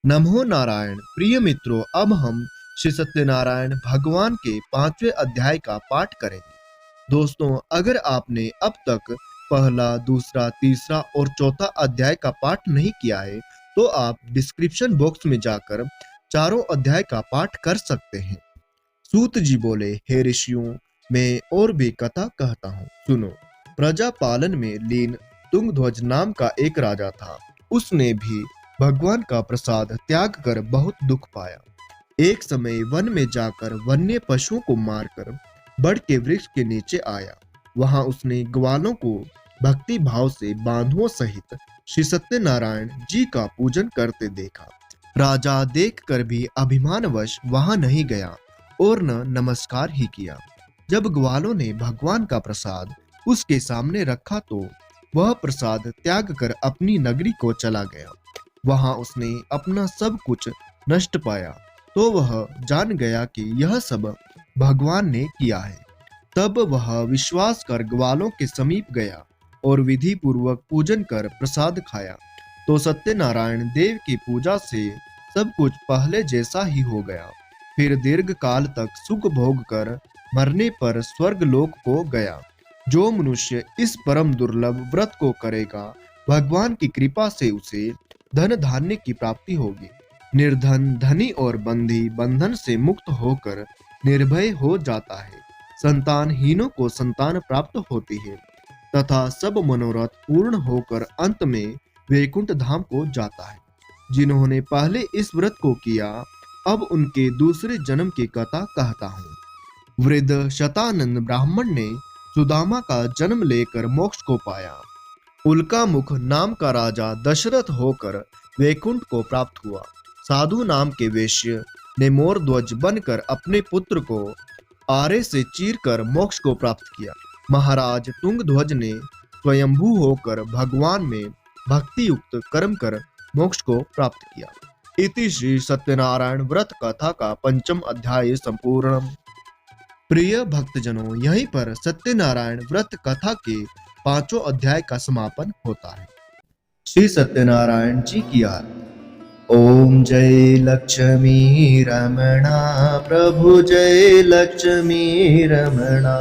नमो नारायण। प्रिय मित्रों, अब हम श्री सत्यनारायण भगवान के 5वें अध्याय का पाठ करेंगे। दोस्तों, अगर आपने अब तक पहला, दूसरा, तीसरा और चौथा अध्याय का पाठ नहीं किया है, तो आप डिस्क्रिप्शन बॉक्स में जाकर चारों अध्याय का पाठ कर सकते हैं। सूत जी बोले, हे ऋषियों, मैं और भी कथा कहता हूँ, सुनो। प्रजा पालन में लीन तुंगध्वज नाम का एक राजा था। उसने भी भगवान का प्रसाद त्याग कर बहुत दुख पाया। एक समय वन में जाकर वन्य पशुओं को मारकर बड़ के वृक्ष के नीचे आया। वहां उसने ग्वालों को भक्ति भाव से बांधुओं सहित श्री सत्यनारायण जी का पूजन करते देखा। राजा देखकर भी अभिमानवश वहां नहीं गया और न नमस्कार ही किया। जब ग्वालों ने भगवान का प्रसाद उसके सामने रखा तो वह प्रसाद त्याग कर अपनी नगरी को चला गया। वहां उसने अपना सब कुछ नष्ट पाया तो वह जान गया कि यह सब भगवान ने किया है। तब वह विश्वास कर ग्वालों के समीप गया और विधि पूर्वक पूजन कर प्रसाद खाया तो सत्यनारायण देव की पूजा से सब कुछ पहले जैसा ही हो गया। फिर दीर्घ काल तक सुख भोग कर मरने पर स्वर्ग लोक को गया। जो मनुष्य इस परम दुर्लभ व्रत को करेगा, भगवान की कृपा से उसे धन धान्य की प्राप्ति होगी। निर्धन धनी और बंधी बंधन से मुक्त होकर निर्भय हो जाता है। संतानहीनों को संतान प्राप्त होती है तथा सब मनोरथ पूर्ण होकर अंत में वैकुंठ धाम को जाता है। जिन्होंने पहले इस व्रत को किया, अब उनके दूसरे जन्म की कथा कहता हूँ। वृद्ध शतानंद ब्राह्मण ने सुदामा का जन्म लेकर मोक्ष को पाया। उल्का मुख नाम का राजा दशरथ होकर वैकुंठ को प्राप्त हुआ। साधु नाम के वेश्य ने मोर ध्वज बनकर अपने पुत्र को आरे से चीरकर मोक्ष को प्राप्त किया। महाराज तुंगध्वज ने स्वयंभू होकर भगवान में भक्ति युक्त कर्म कर मोक्ष को प्राप्त किया। इति श्री सत्यनारायण व्रत कथा का 5वां अध्याय संपूर्ण। प्रिय भक्तजनों, यहीं पर सत्यनारायण व्रत कथा के 5वें अध्याय का समापन होता है। श्री सत्यनारायण जी की आरती। ओम जय लक्ष्मी रमणा प्रभु, जय लक्ष्मी रमणा।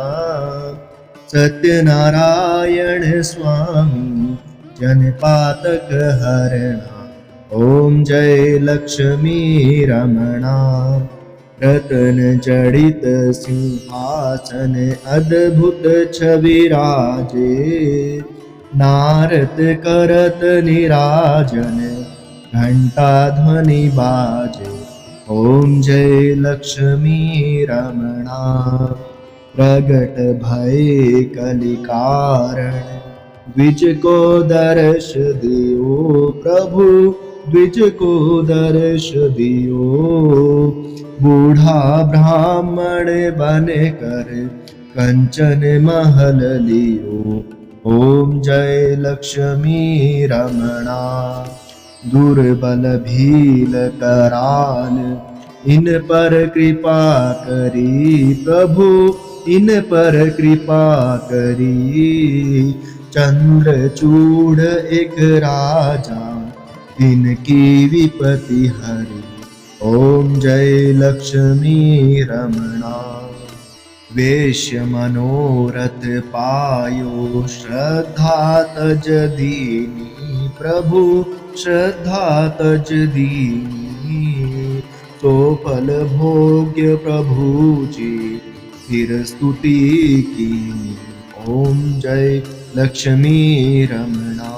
सत्यनारायण स्वामी जनपातक हरणा। ओम जय लक्ष्मी रमणा। रतन जड़ित सिंहासन अद्भुत छवि राजे। नारद करत निराजन घंटा ध्वनि बाजे। ओम जय लक्ष्मी रमणा। प्रगट भय कलि कारण द्विज को दर्श दियो प्रभु, द्विज को दर्श दियो। बूढ़ा ब्राह्मण बन कर कंचन महल लियो। ओम जय लक्ष्मी रमणा। दुर्बल भील कराल इन पर कृपा करी प्रभु, इन पर कृपा करी। चंद्रचूड़ एक राजा इनकी विपत्ति हरी। ओम जय लक्ष्मी रमणा। वेश्य मनोरथ पायो श्रद्धा तज दीनी प्रभु, श्रद्धा तज दीनी। तो फल भोग्य प्रभु जी फिर स्तुति की। ओम जय लक्ष्मी रमणा।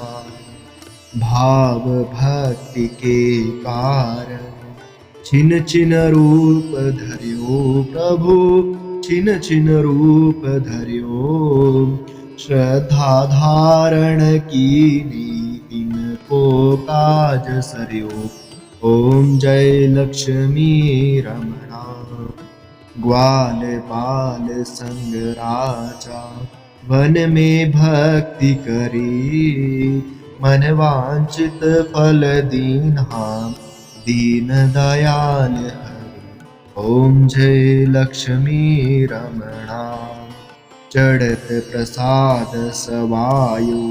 भाव भक्ति के कारण छिन छिन रूप धर्यो प्रभु, छिन छिन रूप धर्यो। श्रद्धा धारण कीनी इनको काज सर्यो। ओम जय लक्ष्मी रमणा। ग्वाल बाल संग राजा वन में भक्ति करी। मन वांछित फल दीन्हा दीन दयाल हरि। ओम जय लक्ष्मी रमणा। चढ़त प्रसाद सवायु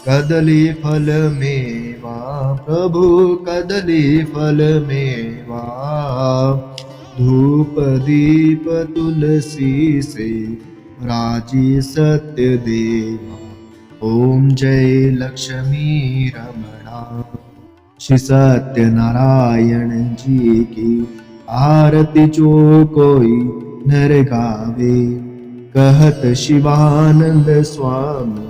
कदली फल मेवा प्रभु कदली फल मेवा धूप दीप तुलसी से राजी सत्य देवा। ओम जय लक्ष्मी रमणा। श्री सत्यनारायण जी की आरती जो कोई नर गावे, कहत शिवानंद स्वामी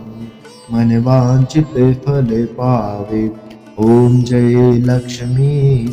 मन वांछित फल पावे। ओम जय लक्ष्मी।